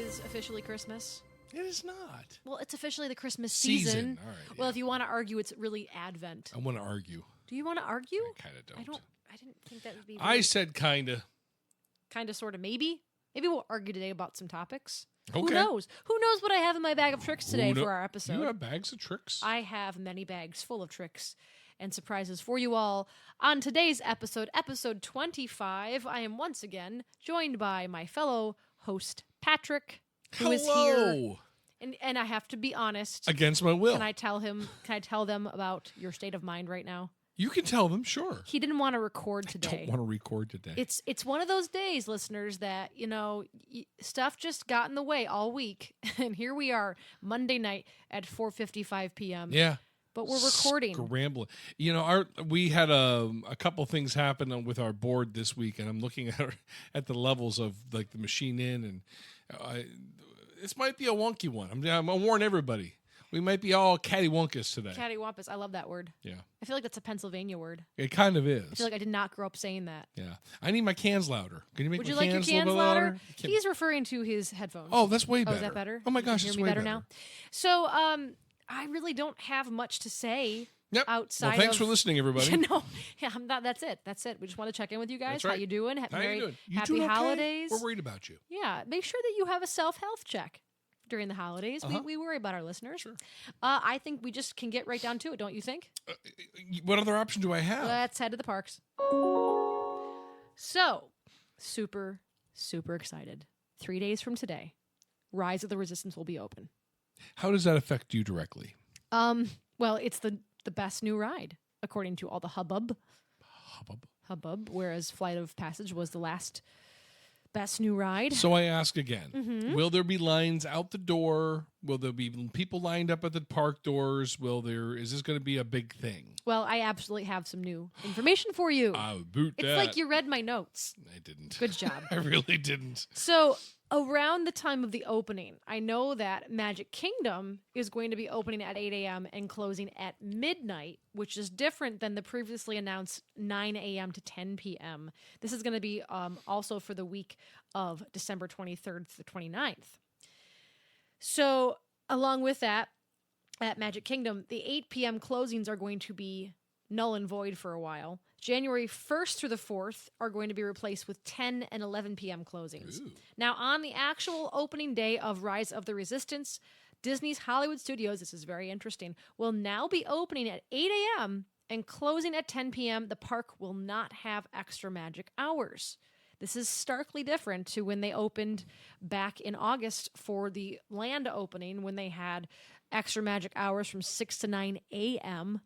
is officially Christmas. It is not. Well, it's officially the Christmas season. All right. Well, if you want to argue, it's really Advent. I want to argue. Do you want to argue? I kind of don't. I didn't think that would be. I said kind of. Kind of, sort of, maybe. Maybe we'll argue today about some topics. Okay. Who knows? Who knows what I have in my bag of tricks today for our episode? You have bags of tricks. I have many bags full of tricks and surprises for you all. On today's episode, episode 25, I am once again joined by my fellow host, Patrick, who is here. And I have to be honest. Against my will. Can I tell them about your state of mind right now? You can tell them, sure. He didn't want to record today. I don't want to record today. It's one of those days, listeners, that, stuff just got in the way all week. And here we are, Monday night at 4:55 p.m. Yeah. But we're recording. Scrambling. We had a couple things happen with our board this week, and I'm looking at the levels of like the machine in, and this might be a wonky one. I'm gonna warn everybody. We might be all cattywampus today. Cattywampus. I love that word. Yeah. I feel like that's a Pennsylvania word. It kind of is. I feel like I did not grow up saying that. Yeah. I need my cans louder. Can you make Would my you like your cans cans a little louder? louder? He's referring to his headphones. Oh, that's way better. Is that better? Oh my gosh, you it's can hear me way better now. So, I really don't have much to say. Yep. Outside well, thanks for listening, everybody. No, yeah, that's it. That's it. We just want to check in with you guys. That's right. How you doing? How you doing? You happy doing okay? holidays. We're worried about you. Yeah, make sure that you have a self-health check during the holidays. We worry about our listeners. Sure. I think we just can get right down to it, don't you think? What other option do I have? Let's head to the parks. So, super, super excited. 3 days from today, Rise of the Resistance will be open. How does that affect you directly? Well, it's the best new ride, according to all the hubbub, whereas Flight of Passage was the last best new ride. So I ask again, will there be lines out the door? Will there be people lined up at the park doors? Is this going to be a big thing? Well, I absolutely have some new information for you. It's It's like you read my notes. I didn't. Good job. I really didn't. So around the time of the opening, I know that Magic Kingdom is going to be opening at 8 a.m. and closing at midnight, which is different than the previously announced 9 a.m. to 10 p.m. This is going to be also for the week of December 23rd to the 29th. So along with that, at Magic Kingdom, the 8 p.m. closings are going to be null and void for a while. January 1st through the 4th are going to be replaced with 10 and 11 p.m. closings. Ooh. Now, on the actual opening day of Rise of the Resistance, Disney's Hollywood Studios, this is very interesting, will now be opening at 8 a.m. and closing at 10 p.m. The park will not have extra magic hours. This is starkly different to when they opened back in August for the land opening, when they had extra magic hours from 6 to 9 a.m.,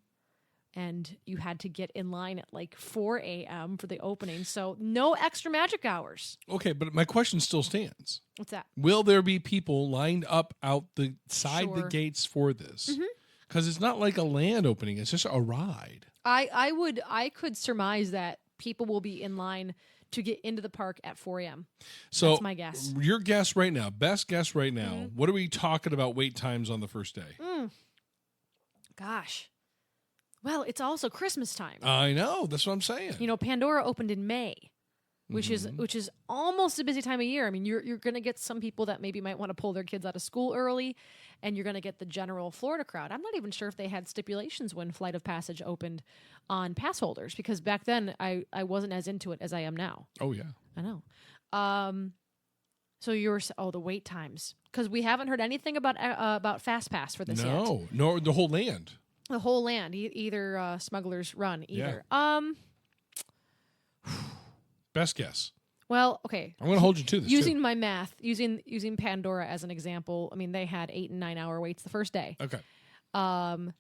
and you had to get in line at like 4 a.m. for the opening. So no extra magic hours. Okay, but my question still stands. What's that? Will there be people lined up outside the Sure. gates for this? Because it's not like a land opening. It's just a ride. I could surmise that people will be in line to get into the park at 4 a.m. So that's my guess. Your guess right now, best guess right now, what are we talking about wait times on the first day? Gosh. Well, it's also Christmas time. I know. That's what I'm saying. Pandora opened in May, which is almost a busy time of year. I mean, you're going to get some people that maybe might want to pull their kids out of school early, and you're going to get the general Florida crowd. I'm not even sure if they had stipulations when Flight of Passage opened on pass holders, because back then I wasn't as into it as I am now. Oh, yeah. I know. So the wait times, because we haven't heard anything about Fast Pass for this yet. No, the whole land. The whole land, either Smuggler's Run, either. Yeah. Best guess. Well, okay. I'm going to hold you to this. Using my math, using Pandora as an example, I mean, they had 8 and 9 hour waits the first day. Okay. I'm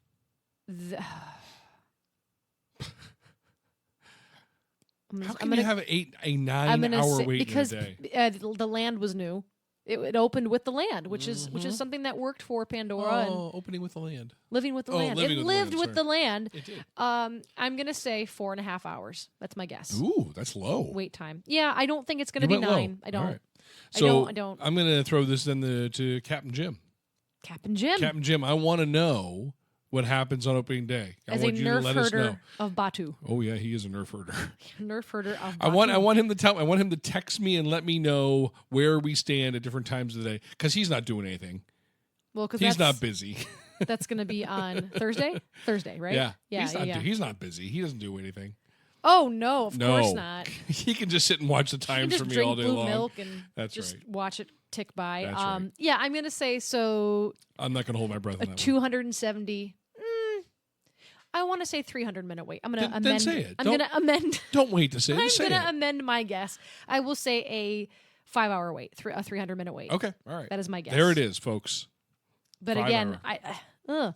How can you have a 9 hour wait because in a day? The land was new. It opened with the land, which is something that worked for Pandora. Oh, opening with the land. Living with the land. It lived with the land. It did. I'm going to say 4.5 hours. That's my guess. Ooh, that's low. Wait time. Yeah, I don't think it's going to be 9. Low. I don't. All right. So I don't. I'm going to throw this then to Captain Jim. Captain Jim. Captain Jim, I want to know what happens on opening day. As I want a you to nerf let us know. herder of Batu. Oh yeah, he is a nerf herder. Nerf herder of I Batu. want him to tell. I want him to text me and let me know where we stand at different times of the day because he's not doing anything. Well, because He's not busy. That's going to be on Thursday? Thursday, right? Yeah. Yeah. He's not busy. He doesn't do anything. Oh, no, of course not. He can just sit and watch the You can times just for me drink all day blue long. milk and That's just right. watch it tick by. That's right. Yeah, I'm going to say so I'm not going to hold my breath a on that 270. I want to say 300-minute wait. I'm going to Then amend. say it. I'm going to amend. Don't wait to say it. I'm Just say going to it. amend my guess. I will say a 5-hour wait, a 300-minute wait. Okay. All right. That is my guess. There it is, folks. But 5 again, hour.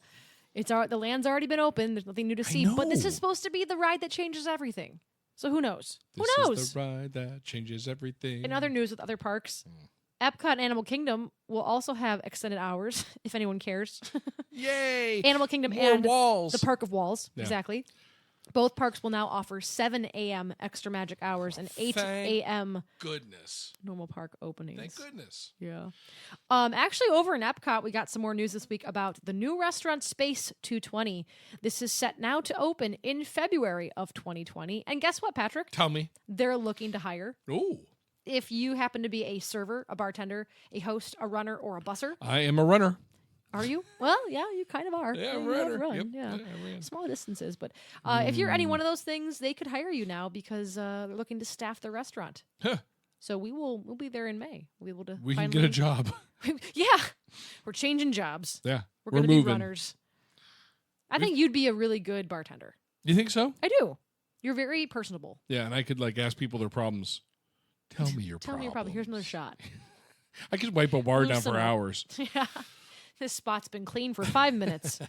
the land's already been open. There's nothing new to see. But this know. is supposed to be the ride that changes everything. So who knows? This Who knows? is the ride that changes everything. In other news with other parks, Epcot and Animal Kingdom will also have extended hours, if anyone cares. Yay! Animal Kingdom More and walls. the Park of Walls, Yeah. exactly. Both parks will now offer 7 a.m. extra magic hours and 8 Thank a.m. goodness. normal park openings. Thank goodness. Yeah. Actually, over in Epcot, we got some more news this week about the new restaurant Space 220. This is set now to open in February of 2020. And guess what, Patrick? Tell me. They're looking to hire. Ooh. If you happen to be a server, a bartender, a host, a runner, or a busser, I am a runner. are you? Well, yeah, you kind of are. Yeah, you runner. run, Yep. yeah. I ran. Small distances, but if you're any one of those things, they could hire you now because they're looking to staff the restaurant. Huh. So we'll be there in May. We'll be able to We can get a job. Yeah, we're changing jobs. Yeah. We're We're going to be moving. runners. I think you'd be a really good bartender. You think so? I do. You're very personable. Yeah, and I could ask people their problems. Tell me your Tell problem. me your problem. Here's another shot. I could wipe a bar down Loosen for up. hours. Yeah. This spot's been clean for 5 minutes,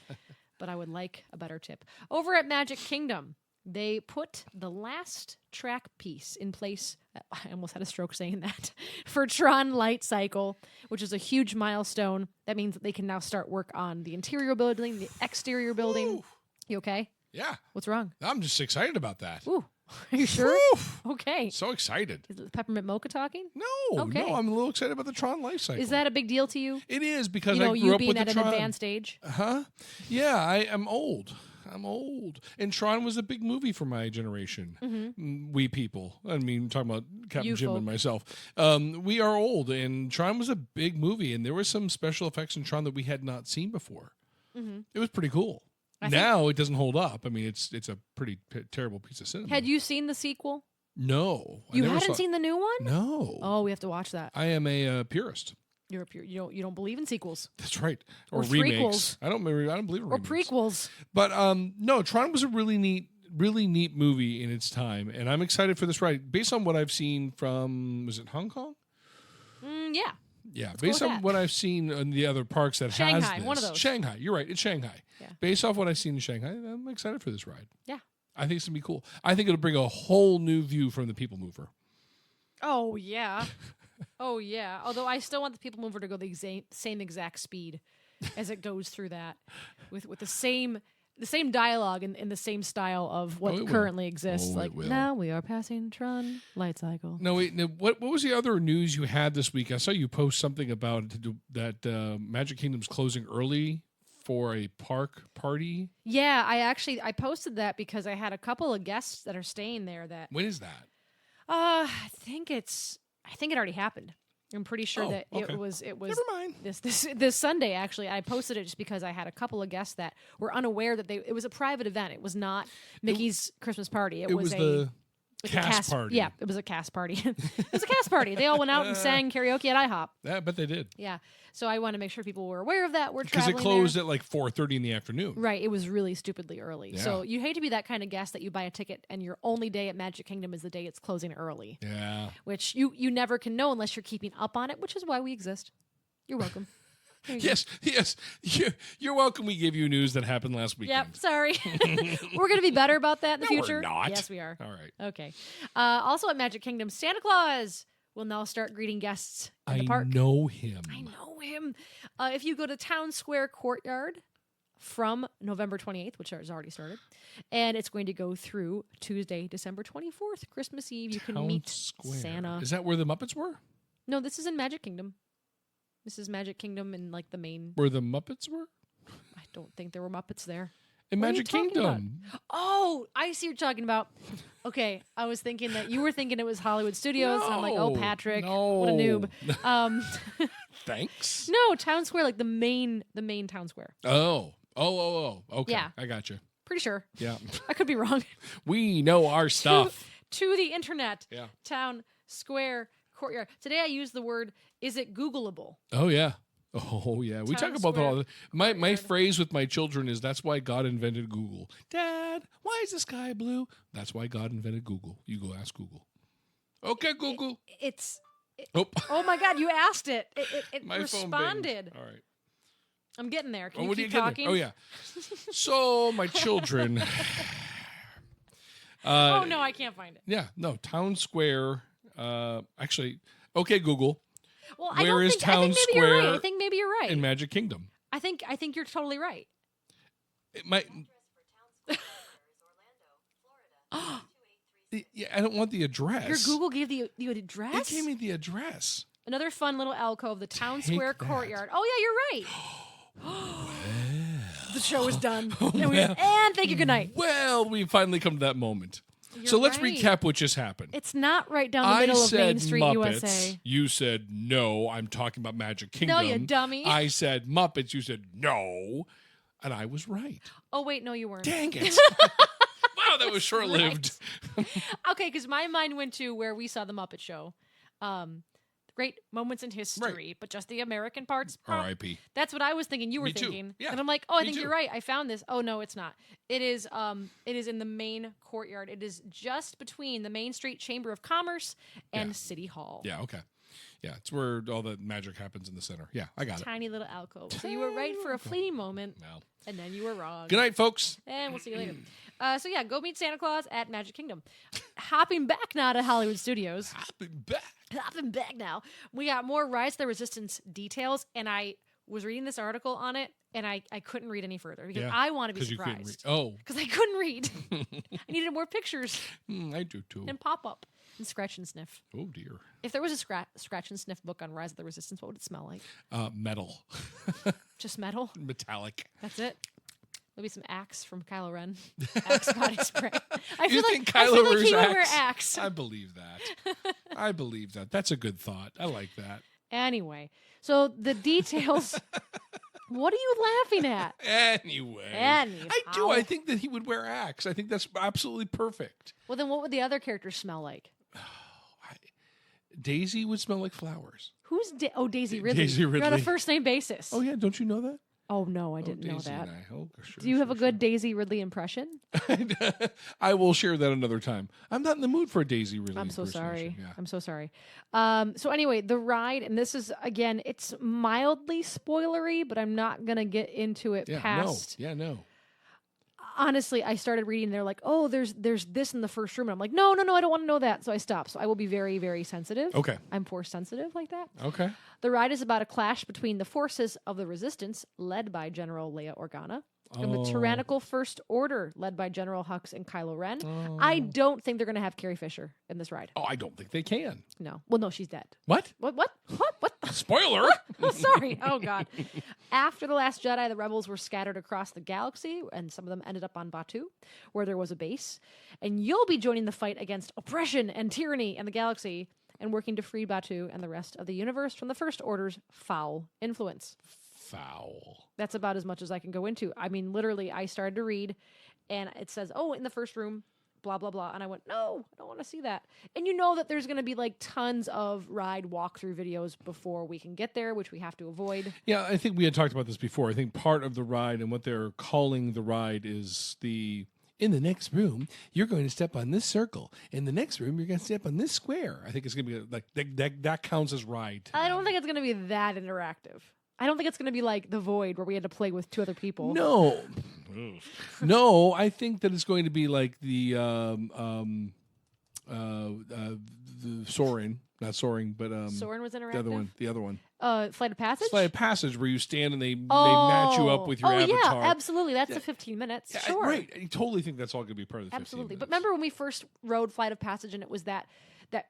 but I would like a better tip. Over at Magic Kingdom, they put the last track piece in place. I almost had a stroke saying that. For Tron Light Cycle, which is a huge milestone. That means that they can now start work on the interior building, the exterior building. Ooh. You okay? Yeah. What's wrong? I'm just excited about that. Ooh. Are you sure? Woo. Okay. So excited. Is it Peppermint Mocha talking? No, Okay. no, I'm a little excited about the Tron life cycle. Is that a big deal to you? It is because You know, I grew you up being with at the an Tron. advanced age. Huh? Yeah, I am old. I'm old. And Tron was a big movie for my generation. We people. I mean, talking about Captain You Jim folk. and myself. We are old, and Tron was a big movie, and there were some special effects in Tron that we had not seen before. It was pretty cool. Now it doesn't hold up. I mean, it's a pretty terrible piece of cinema. Had you seen the sequel? No. I You never hadn't saw- seen the new one? No. Oh, we have to watch that. I am a purist. You're a pure, you don't believe in sequels That's right. Or remakes. prequels. I don't believe in or remakes. prequels. But no, Tron was a really neat movie in its time, and I'm excited for this ride. Based on what I've seen from, was it Hong Kong? Yeah. Yeah, go based with on that. what I've seen in the other parks that Shanghai, has this. one of those. Shanghai, you're right. It's Shanghai. Yeah. Based off what I've seen in Shanghai, I'm excited for this ride. Yeah. I think it's gonna be cool. I think it'll bring a whole new view from the People Mover. Oh yeah. Oh yeah. Although I still want the People Mover to go the same exact speed as it goes through that, with the same dialogue and the same style of what it will. currently exists. Oh, it like will. now we are passing Tron Light Cycle. No, wait. No, what was the other news you had this week? I saw you post something about that Magic Kingdom's closing early for a park party. Yeah, I posted that because I had a couple of guests that are staying there that When is that? I think it already happened. I'm pretty sure Oh, that okay. it was Never mind. this Sunday. Actually, I posted it just because I had a couple of guests that were unaware that it was a private event. It was not Mickey's Christmas party. It was the a cast party. Yeah, it was a cast party. It was a cast party. They all went out and sang karaoke at IHOP. Yeah, I bet they did. Yeah, so I want to make sure people were aware of that. We're Because it traveling closed there. at like 4:30 in the afternoon. Right, it was really stupidly early. Yeah. So you hate to be that kind of guest that you buy a ticket and your only day at Magic Kingdom is the day it's closing early, Yeah. which you never can know unless you're keeping up on it, which is why we exist. You're welcome. There you go. Yes. You're welcome. We gave you news that happened last weekend. Yep, sorry. We're going to be better about that in the No, we're future. not. Yes, we are. All right. Okay. Also at Magic Kingdom, Santa Claus will now start greeting guests in the park. know him. I know him. If you go to Town Square Courtyard from November 28th, which has already started, and it's going to go through Tuesday, December 24th, Christmas Eve, you can Town meet Square. Santa. Is that where the Muppets were? No, this is in Magic Kingdom. This is Magic Kingdom in like the main. Where the Muppets were? Don't think there were Muppets there. In What are you Magic talking Kingdom. Oh, I see what you're talking about. Okay, I was thinking that you were thinking it was Hollywood Studios. And I'm like, oh, Patrick, what a noob. Thanks. No, Town Square, like the main Town Square. Oh. Okay. Yeah. I got you. Pretty sure. Yeah. I could be wrong. We know our stuff. To the internet. Yeah. Town Square Courtyard. Today I used the word, is it Googleable? Oh, yeah. Oh, yeah. We Town talk about that Square all the My Courtyard. phrase with my children is, that's why God invented Google. Dad, why is the sky blue? That's why God invented Google. You go ask Google. Okay, Google. Oh my God, you asked it. It My phone responded. binged. All right. I'm getting there. Can you What are keep getting talking? there? Oh, yeah. So, my children. Oh, no, I can't find it. Yeah, no, Town Square. Actually, okay, Google. Well, Where is I Town think maybe you're right. Square I think maybe you're right. in Magic Kingdom. I think you're totally right. It might. Yeah, I don't want the address. Your Google gave the address? It gave me the address. Another fun little alcove, the Town Take Square that. Courtyard. Oh, yeah, you're right. The show is done. Oh, and thank you, good night. Well, we finally come to that moment. You're So let's right. recap what just happened. It's not right down the I middle of said Main Street, Muppets. USA. You said no. I'm talking about Magic Kingdom. No, you dummy. I said Muppets. You said no, and I was right. Oh, wait, no, you weren't. Dang it! Wow, that was short-lived. Okay, because my mind went to where we saw the Muppet Show. Great moments in history, but just the American parts. R.I.P. That's what I was thinking. You were Me too. thinking, Yeah, and I'm like, oh, I me think too. you're right. I found this. Oh no, it's not. It is in the main courtyard. It is just between the Main Street Chamber of Commerce and City Hall. Yeah, okay. Yeah, it's where all the magic happens in the center. Yeah, I got it. Tiny little alcove. So you were right for a fleeting moment, Well, and then you were wrong. good night, folks. And we'll see you later. So yeah, go meet Santa Claus at Magic Kingdom. Hopping back now to Hollywood Studios. Hopping back. Hopping back now. We got more Rise of the Resistance details, and I was reading this article on it, and I couldn't read any further because Yeah, I want to be 'cause you couldn't read. surprised. Oh, Because I couldn't read. I needed more pictures I do too. and pop up and scratch and sniff. Oh dear. If there was a scratch and sniff book on Rise of the Resistance, what would it smell like? Metal, Just metal? metallic. That's it? Maybe some Axe from Kylo Ren. Axe body spray. I You feel think like Kylo he wears would wear Axe? Axe. I believe that. I believe that. That's a good thought. I like that. Anyway, so the details. What are you laughing at? Anyway. Anyhow. I do. I think that he would wear Axe. I think that's absolutely perfect. Well, then what would the other characters smell like? Daisy would smell like flowers. Who's Daisy Ridley? Daisy You're on a Ridley. first name basis. Oh, yeah. Don't you know that? Oh, no, I didn't know Daisy that. and I. Oh, sure, Do you have sure, a good Daisy Ridley impression? sure. I will share that another time. I'm not in the mood for a Daisy Ridley I'm so sorry. impersonation. Yeah. I'm so sorry. So anyway, the ride, and this is, again, it's mildly spoilery, but I'm not going to get into it Yeah, past. no. Yeah, no. Honestly, I started reading. They're like, "Oh, there's this in the first room," and I'm like, "No, I don't want to know that." So I stopped. So I will be very, very sensitive. Okay. I'm force sensitive like that. Okay. The ride is about a clash between the forces of the Resistance, led by General Leia Organa, and the Oh. tyrannical First Order, led by General Hux and Kylo Ren. Oh. I don't think they're going to have Carrie Fisher in this ride. Oh, I don't think they can. No. Well, no, she's dead. What? What? Spoiler. Oh, sorry. Oh, God. After The Last Jedi, the rebels were scattered across the galaxy, and some of them ended up on Batuu, where there was a base. And you'll be joining the fight against oppression and tyranny in the galaxy and working to free Batuu and the rest of the universe from the First Order's foul influence. Foul. That's about as much as I can go into. I mean, literally, I started to read, and it says, "Oh, in the first room, blah, blah, blah." And I went, no, I don't want to see that. And you know that there's going to be like tons of ride walkthrough videos before we can get there, which we have to avoid. Yeah, I think we had talked about this before. I think part of the ride and what they're calling the ride is in the next room, you're going to step on this circle. In the next room, you're going to step on this square. I think it's going to be like that counts as ride. to I them. don't think it's going to be that interactive. I don't think it's going to be like The Void where we had to play with two other people. No. No, I think that it's going to be like the soaring, not soaring, but Soren was interactive. the other one. Flight of Passage? Flight of Passage, where you stand and they match you up with your avatar. Oh, yeah, absolutely. That's the 15 minutes. Yeah, Sure. right. I totally think that's all going to be part of the 15 Absolutely. But minutes. remember when we first rode Flight of Passage and it was that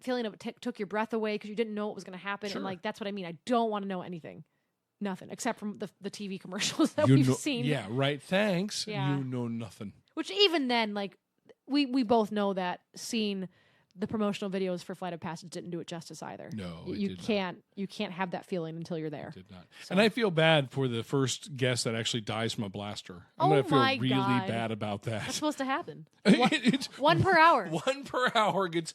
feeling of it took your breath away because you didn't know what was going to happen? Sure. And like, that's what I mean. I don't want to know anything. Nothing except from the TV commercials that You we've know, seen. yeah, right. Thanks. Yeah. You know nothing. Which even then, like we both know that seeing the promotional videos for Flight of Passage didn't do it justice either. No, it you did not. can't have that feeling until you're there. Did not. So- And I feel bad for the first guest that actually dies from a blaster. I'm Oh gonna feel my really God. bad about That's that. supposed to happen. It's- One per hour. 1 per hour gets.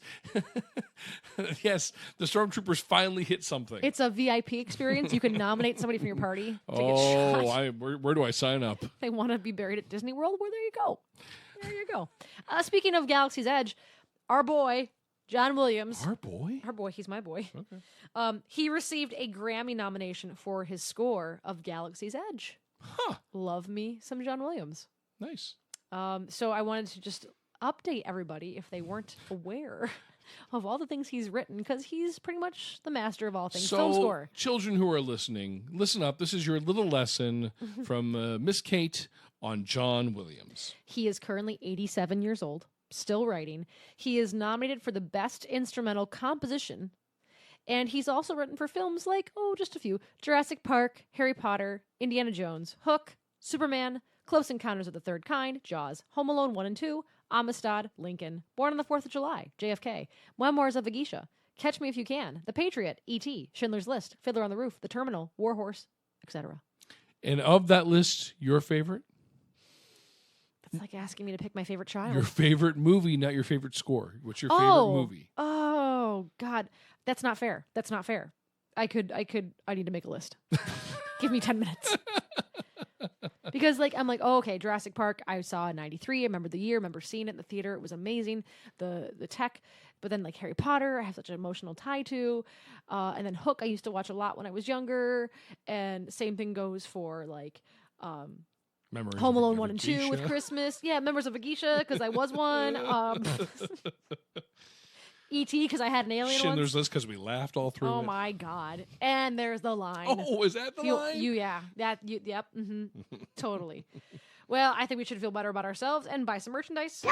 Yes, the stormtroopers finally hit something. It's a VIP experience. You can nominate somebody from your party to get Oh, shot. where do I sign up? They want to be buried at Disney World. Well, there you go. There you go. Speaking of Galaxy's Edge, our boy John Williams. Our boy? Our boy, he's my boy. Okay. He received a Grammy nomination for his score of Galaxy's Edge. Huh. Love me some John Williams. Nice. So I wanted to just update everybody if they weren't aware of all the things he's written, because he's pretty much the master of all things film So, score. children who are listening, listen up. This is your little lesson from Miss Kate on John Williams. He is currently 87 years old, still writing. He is nominated for the Best Instrumental Composition, and he's also written for films like, just a few: Jurassic Park, Harry Potter, Indiana Jones, Hook, Superman, Close Encounters of the Third Kind, Jaws, Home Alone 1 and 2, Amistad, Lincoln, Born on the 4th of July, JFK, Memoirs of a Geisha, Catch Me If You Can, The Patriot, E.T., Schindler's List, Fiddler on the Roof, The Terminal, War Horse, etc. And of that list, your favorite? That's like asking me to pick my favorite child. Your favorite movie, not your favorite score. What's your favorite movie? Oh, God. That's not fair. That's not fair. I need to make a list. Give me 10 minutes. Because I'm like, okay, Jurassic Park, I saw in 93. I remember the year, I remember seeing it in the theater. It was amazing. The tech. But then Harry Potter, I have such an emotional tie to. And then Hook, I used to watch a lot when I was younger. And same thing goes for Memories Home of Alone a 1 and 2 with Geisha. Christmas. Yeah, Members of a Geisha, because I was one. E.T., because I had an alien Schindler's once. List because we laughed all through Oh it. my God. And there's the line. Oh, is that the line? Yep. Totally. Well, I think we should feel better about ourselves and buy some merchandise.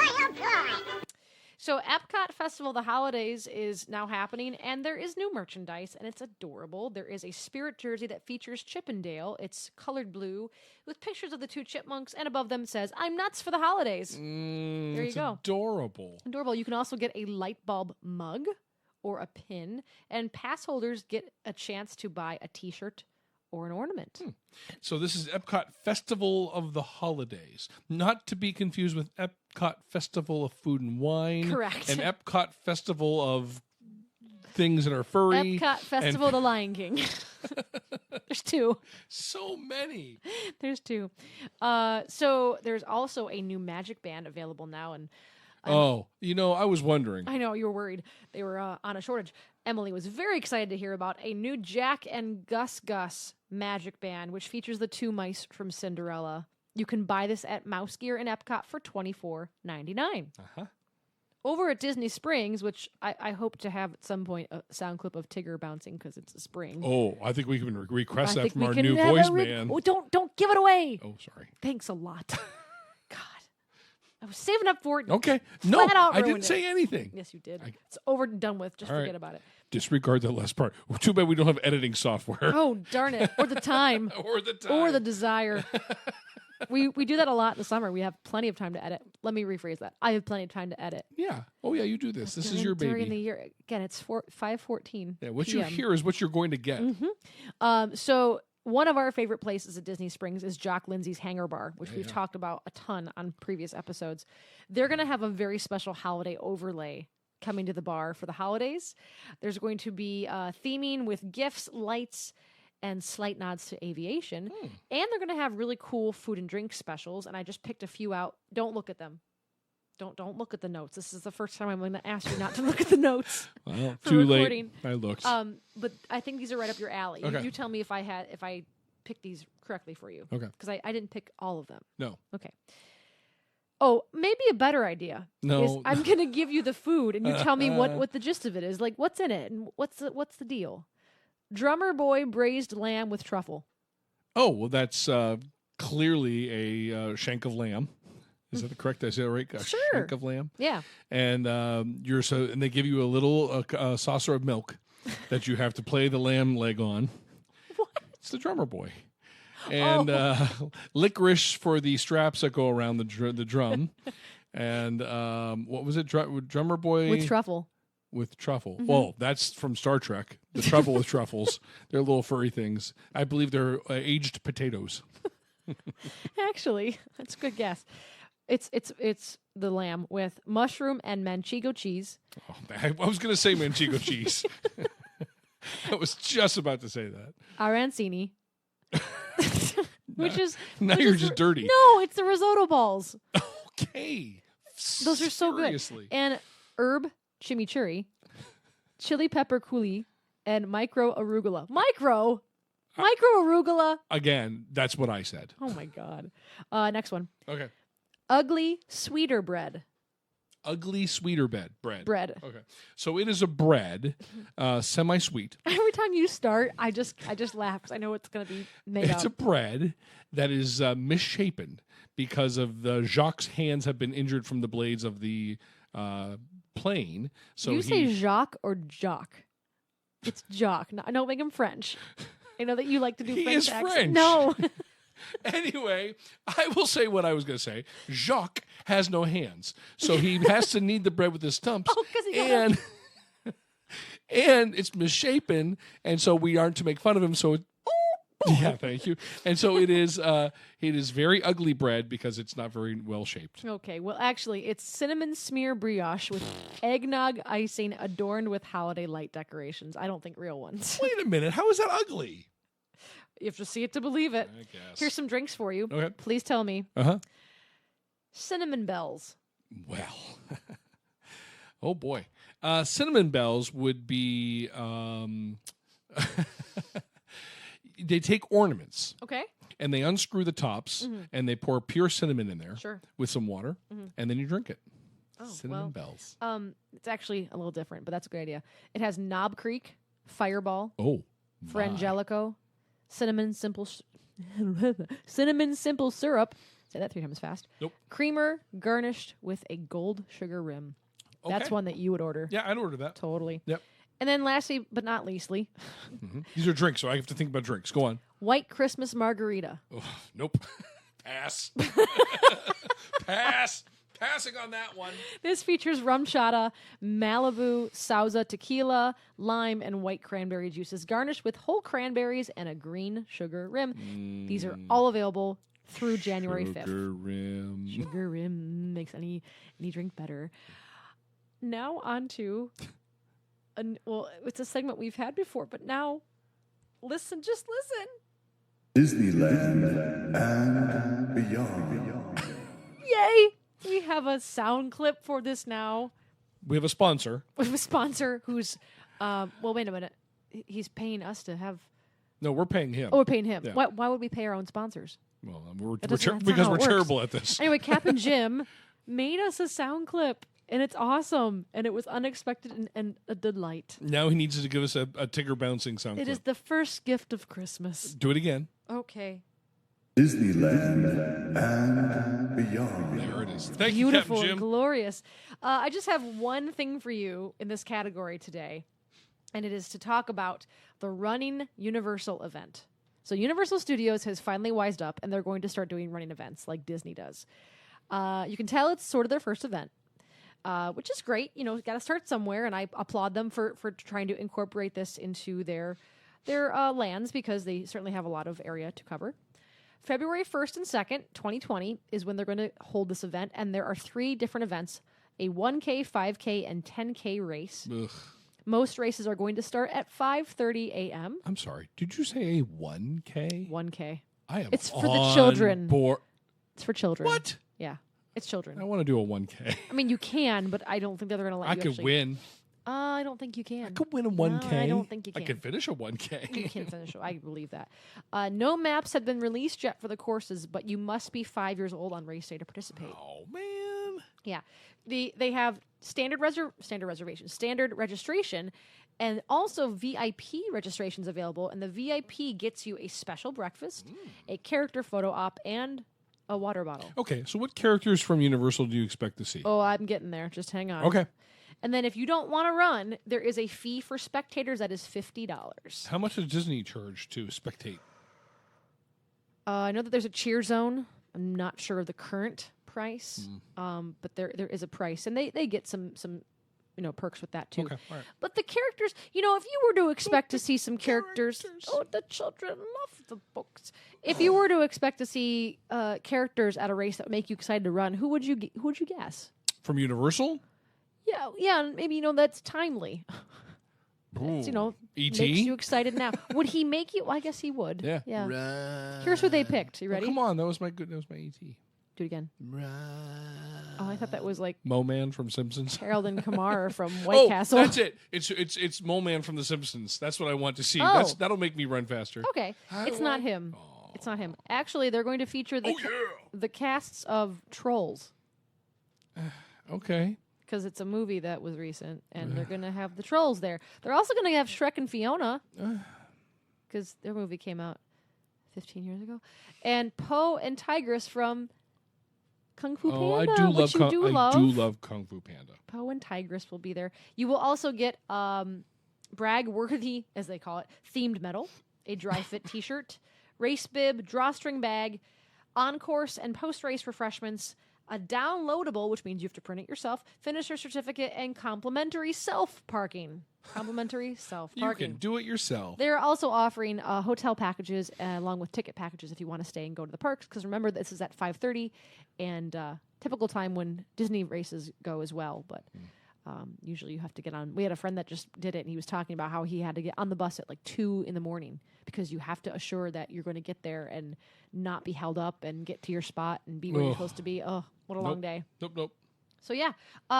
So Epcot Festival of the Holidays is now happening, and there is new merchandise, and it's adorable. There is a Spirit jersey that features Chippendale. It's colored blue with pictures of the two chipmunks, and above them says, "I'm nuts for the holidays." There you it's go. Adorable. Adorable. You can also get a light bulb mug or a pin, and pass holders get a chance to buy a t-shirt or an ornament. So this is Epcot Festival of the Holidays, not to be confused with Epcot Festival of Food and Wine. Correct. And Epcot Festival of things that are furry. Epcot Festival of the Lion King. There's two. So many. There's two. So there's also a new Magic Band available now, and I was wondering. I know you were worried they were on a shortage. Emily was very excited to hear about a new Jack and Gus Gus Magic Band, which features the two mice from Cinderella. You can buy this at Mouse Gear in Epcot for $24.99. Uh-huh. Over at Disney Springs, which I hope to have at some point a sound clip of Tigger bouncing because it's a spring. Oh, I think we can request I that think from we our can new have voice a man. Oh, don't give it away. Oh, sorry. Thanks a lot. God, I was saving up for it. Okay. No, Flat out I didn't ruined say it. anything. Yes, you did. It's over and done with. Just All right. forget about it. Disregard the last part. Too bad we don't have editing software. Oh, darn it. Or the time. Or the time. Or the desire. We do that a lot in the summer. We have plenty of time to edit. Let me rephrase that. I have plenty of time to edit. Yeah. Oh, yeah, you do this. This is your baby. During the year. Again, it's 5:14 Yeah, what you PM. hear is what you're going to get. So one of our favorite places at Disney Springs is Jock Lindsay's Hangar Bar, which we've talked about a ton on previous episodes. They're going to have a very special holiday overlay coming to the bar for the holidays. There's going to be theming with gifts, lights, and slight nods to aviation. And they're going to have really cool food and drink specials. And I just picked a few out. Don't look at them. Don't look at the notes. This is the first time I'm going to ask you not to look at the notes. Well, For too recording. late. I looked. But I think these are right up your alley. Okay. You tell me if I picked these correctly for you. Okay. Because I didn't pick all of them. No. Okay. Oh, maybe a better idea No. is I'm going to give you the food and you tell me what the gist of it is. Like, what's in it and what's the deal? Drummer Boy braised lamb with truffle. Oh, well, that's clearly a shank of lamb. Is that correct? Is that right? A Sure. shank of lamb. Yeah. And and they give you a little saucer of milk that you have to play the lamb leg on. What? It's the drummer boy. And licorice for the straps that go around the drum. And what was it? Drummer boy With truffle. With truffle. Well, that's from Star Trek. The truffle with truffles. They're little furry things. I believe they're aged potatoes. Actually, that's a good guess. It's the lamb with mushroom and manchego cheese. Oh, I was going to say manchego cheese. I was just about to say that. Arancini. Which is you're just dirty. No, it's the risotto balls. Okay. Those are so good. Seriously. And herb chimichurri, chili pepper coulis, and micro arugula. Micro arugula. Again, that's what I said. Oh my god. Next one. Okay. Ugly sweeter bread. Ugly sweeter bread. Bread. Okay. So it is a bread, semi-sweet. Every time you start, I just laugh because I know it's going to be made It's a bread that is misshapen because of Jacques' hands have been injured from the blades of the plane. So you say Jacques or Jock? It's Jock. No, don't make him French. I know that you like to do He French is accents. French. No. Anyway, I will say what I was going to say. Jacques has no hands, so he has to knead the bread with his stumps. Oh, 'cause he and it's misshapen, and so we aren't to make fun of him. So, yeah, thank you. And so it is very ugly bread because it's not very well shaped. Okay, well, actually, it's cinnamon smear brioche with eggnog icing adorned with holiday light decorations. I don't think real ones. Wait a minute, how is that ugly? You have to see it to believe it. I guess. Here's some drinks for you. Okay. Please tell me. Cinnamon bells. Well, oh boy, cinnamon bells would be. They take ornaments. Okay. And they unscrew the tops, and they pour pure cinnamon in there. Sure. With some water, and then you drink it. Oh, Cinnamon bells. It's actually a little different, but that's a good idea. It has Knob Creek, Fireball, Oh, Frangelico, cinnamon simple syrup. Say that 3 times fast. Nope. Creamer garnished with a gold sugar rim. That's Okay. one that you would order. Yeah, I'd order that. Totally. Yep. And then lastly, but not leastly, These are drinks, so I have to think about drinks. Go on. White Christmas margarita. Oh, nope. Pass. Pass. Passing on that one. This features rum chata, Malibu, Sauza tequila, lime, and white cranberry juices, garnished with whole cranberries and a green sugar rim. These are all available through January 5th. Sugar rim. Sugar rim makes any drink better. Now on to, it's a segment we've had before, but now listen, just listen. Disneyland and beyond. Yay! We have a sound clip for this now. We have a sponsor. We have a sponsor who's, well, wait a minute. He's paying us to have. No, we're paying him. Oh, we're paying him. Yeah. Why would we pay our own sponsors? Well, That's not because how we're it works. terrible at this. Anyway, Cap and Jim made us a sound clip, and it's awesome, and it was unexpected and a delight. Now he needs to give us a Tigger bouncing sound It clip. is the first gift of Christmas. Do it again. Okay. Disneyland and beyond. There it is. Thank Beautiful you, and Captain Jim. glorious. I just have one thing for you in this category today, and it is to talk about the Running Universal event. So Universal Studios has finally wised up, and they're going to start doing running events like Disney does. You can tell it's sort of their first event, which is great. You know, got to start somewhere, and I applaud them for trying to incorporate this into their lands because they certainly have a lot of area to cover. February 1st and 2nd, 2020 is when they're going to hold this event, and there are 3 different events, a 1K, 5K, and 10K race. Ugh. Most races are going to start at 5:30 a.m. I'm sorry. Did you say a 1K? 1K. I am It's for the children. It's for children. What? Yeah, it's children. I want to do a 1K. I mean, you can, but I don't think they're going to let I you could actually. win. I don't think you can. I could win a 1K. I don't think you can. I could finish a 1K. You can finish it. I believe that. No maps have been released yet for the courses, but you must be 5 years old on race day to participate. Oh, man. Yeah. They have standard registration, and also VIP registrations available. And the VIP gets you a special breakfast, a character photo op, and a water bottle. Okay, so what characters from Universal do you expect to see? Oh, I'm getting there. Just hang on. Okay. And then if you don't want to run, there is a fee for spectators that is $50. How much does Disney charge to spectate? I know that there's a cheer zone. I'm not sure of the current price, but there is a price, and they get some perks with that too. Okay, all right. But the characters, if you were to expect to see some characters, the children love the books. If you were to expect to see characters at a race that would make you excited to run, who would you guess? From Universal? Yeah, and maybe that's timely. It's, E.T.? makes you excited now. Would he make you? Well, I guess he would. Yeah. Here's who they picked. You ready? Come on, that was my E.T. Do it again. Oh, I thought that was like Mo Man from Simpsons. Harold and Kumar from White Castle. That's it. It's Mo Man from The Simpsons. That's what I want to see. Oh. That'll make me run faster. Okay, it's not him. It's not him. Actually, they're going to feature the casts of Trolls Okay. because it's a movie that was recent, and they're going to have the Trolls there. They're also going to have Shrek and Fiona because their movie came out 15 years ago, and Poe and Tigress from Kung Fu Panda. Oh, I do love I do love Kung Fu Panda. Poe and Tigress will be there. You will also get brag-worthy, as they call it, themed medal, a dry fit T-shirt, race bib, drawstring bag, on-course and post-race refreshments, a downloadable, which means you have to print it yourself, finisher certificate, and complimentary self-parking. Complimentary You self-parking. can do it yourself. They're also offering hotel packages along with ticket packages if you want to stay and go to the parks. Because remember, this is at 5:30, and typical time when Disney races go as well. But usually you have to get on. We had a friend that just did it, and he was talking about how he had to get on the bus at like 2 a.m. because you have to assure that you're going to get there and not be held up and get to your spot and be where you're supposed to be. Oh, what a long day. Nope. So yeah,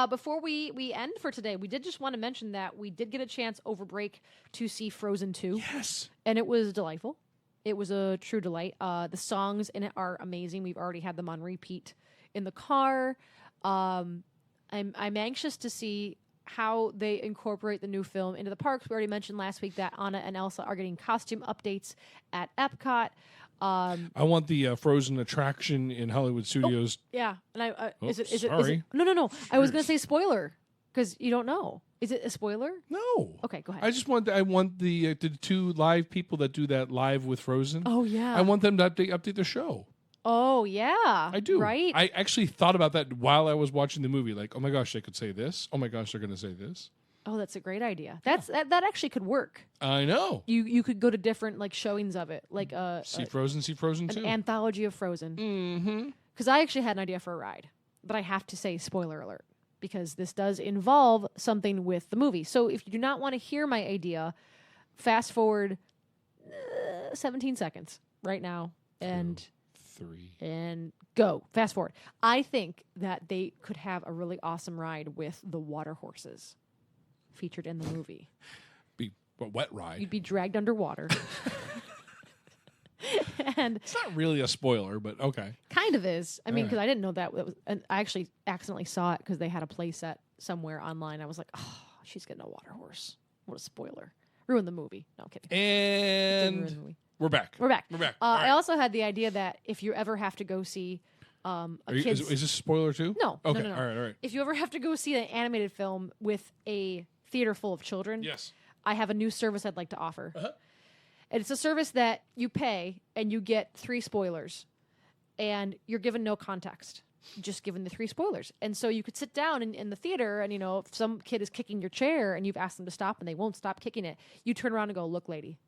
before we end for today, we did just want to mention that we did get a chance over break to see Frozen 2. Yes. And it was delightful. It was a true delight. The songs in it are amazing. We've already had them on repeat in the car. I'm anxious to see how they incorporate the new film into the parks. We already mentioned last week that Anna and Elsa are getting costume updates at Epcot. I want the Frozen attraction in Hollywood Studios. Yeah, and is it sorry. No. I was going to say spoiler because you don't know. Is it a spoiler? No. Okay, go ahead. I want the 2 live people that do that live with Frozen. Oh yeah. I want them to update the show. Oh yeah. I do. Right. I actually thought about that while I was watching the movie. Like, oh my gosh, they could say this. Oh my gosh, they're going to say this. Oh, that's a great idea. That actually could work. I know. You could go to different like showings of it, like see Frozen too. an anthology of Frozen. Mm-hmm. Because I actually had an idea for a ride, but I have to say spoiler alert because this does involve something with the movie. So if you do not want to hear my idea, fast forward 17 seconds right now and 3 and go. Fast forward. I think that they could have a really awesome ride with the water horses featured in the movie. Be a wet ride. You'd be dragged underwater. And it's not really a spoiler, but okay. Kind of is. I mean, right. because I didn't know that. And I actually accidentally saw it because they had a play set somewhere online. I was like, oh, she's getting a water horse. What a spoiler. Ruined the movie. No, I'm kidding. Didn't ruin the And movie. we're back. We're back. All right. I also had the idea that if you ever have to go see is this a spoiler too? No. Okay. No. All right. If you ever have to go see an animated film with a theater full of children, Yes. I have a new service I'd like to offer. Uh-huh. And it's a service that you pay and you get 3 spoilers. And you're given no context. Just given the 3 spoilers. And so you could sit down in the theater and, if some kid is kicking your chair and you've asked them to stop and they won't stop kicking it, you turn around and go, look, lady,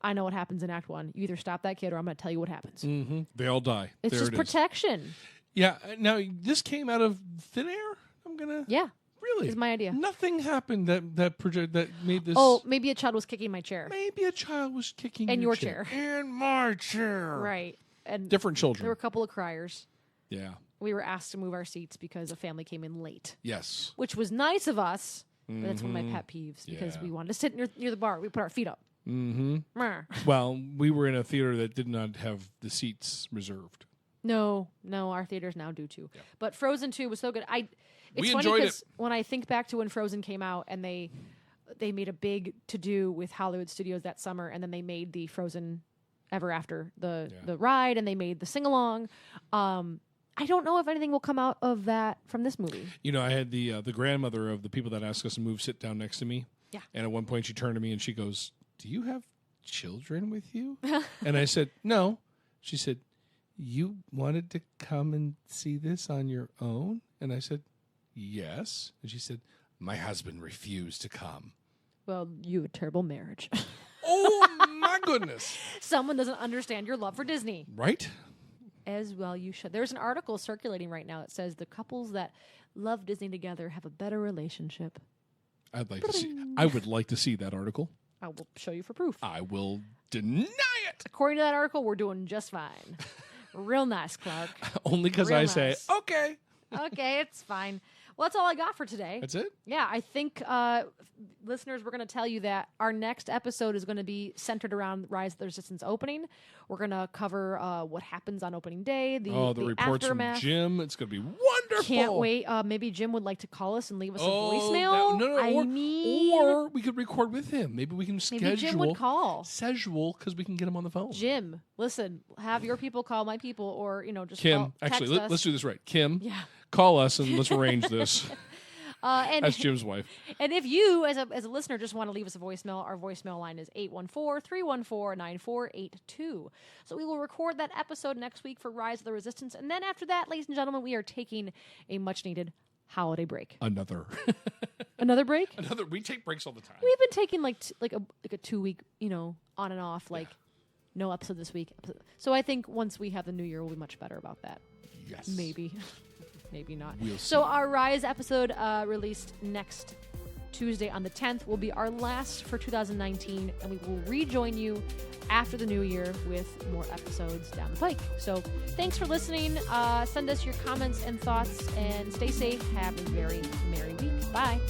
I know what happens in Act 1. You either stop that kid or I'm going to tell you what happens. Mm-hmm. They all die. It's there just it is. protection. Yeah. Now, this came out of thin air? Yeah. Really? Is my idea. Nothing happened that made this. Oh, maybe a child was kicking my chair. Maybe a child was kicking And your your chair. And my chair. Right. And Different children. there were a couple of criers. Yeah. We were asked to move our seats because a family came in late, Yes. which was nice of us. But that's one of my pet peeves because Yeah. we wanted to sit near the bar. We put our feet up. Mm-hmm. Mer. Well, we were in a theater that did not have the seats reserved. No, our theaters now do too. Yeah. But Frozen 2 was so good. It's We funny enjoyed because when I think back to when Frozen came out and they made a big to-do with Hollywood Studios that summer, and then they made the Frozen Ever After, the ride, and they made the sing-along. I don't know if anything will come out of that from this movie. I had the grandmother of the people that asked us to move sit down next to me. Yeah. And at one point she turned to me and she goes, "Do you have children with you?" And I said, "No." She said, "You wanted to come and see this on your own?" And I said, "Yes." And she said, "My husband refused to come." Well, you have a terrible marriage. Oh, my goodness. Someone doesn't understand your love for Disney. Right? As well you should. There's an article circulating right now that says the couples that love Disney together have a better relationship. I would like to see that article. I will show you for proof. I will deny it. According to that article, we're doing just fine. Real nice, Clark. Only because Real I nice. say, okay. Okay, it's fine. Well, that's all I got for today. That's it? Yeah, I think, listeners, we're going to tell you that our next episode is going to be centered around Rise of the Resistance opening. We're going to cover what happens on opening day, the reports aftermath. from Jim. It's going to be wonderful. Can't wait. Maybe Jim would like to call us and leave us a Oh, voicemail. or we could record with him. Maybe we can schedule. Maybe Jim would call. Schedule because we can get him on the phone. Jim, listen, have your people call my people, or just Kim, call, actually, text us. let's do this right. Kim, Yeah. call us and let's arrange this. And That's Jim's wife. And if you, as a listener, just want to leave us a voicemail, our voicemail line is 814-314-9482. So we will record that episode next week for Rise of the Resistance. And then after that, ladies and gentlemen, we are taking a much-needed holiday break. Another break? We take breaks all the time. We've been taking like a 2-week, on and off, no episode this week. So I think once we have the new year, we'll be much better about that. Yes. Maybe. Maybe not. We'll So our Rise episode released next Tuesday on the 10th will be our last for 2019, and we will rejoin you after the new year with more episodes down the pike. So thanks for listening. Send us your comments and thoughts, and stay safe. Have a very merry week. Bye.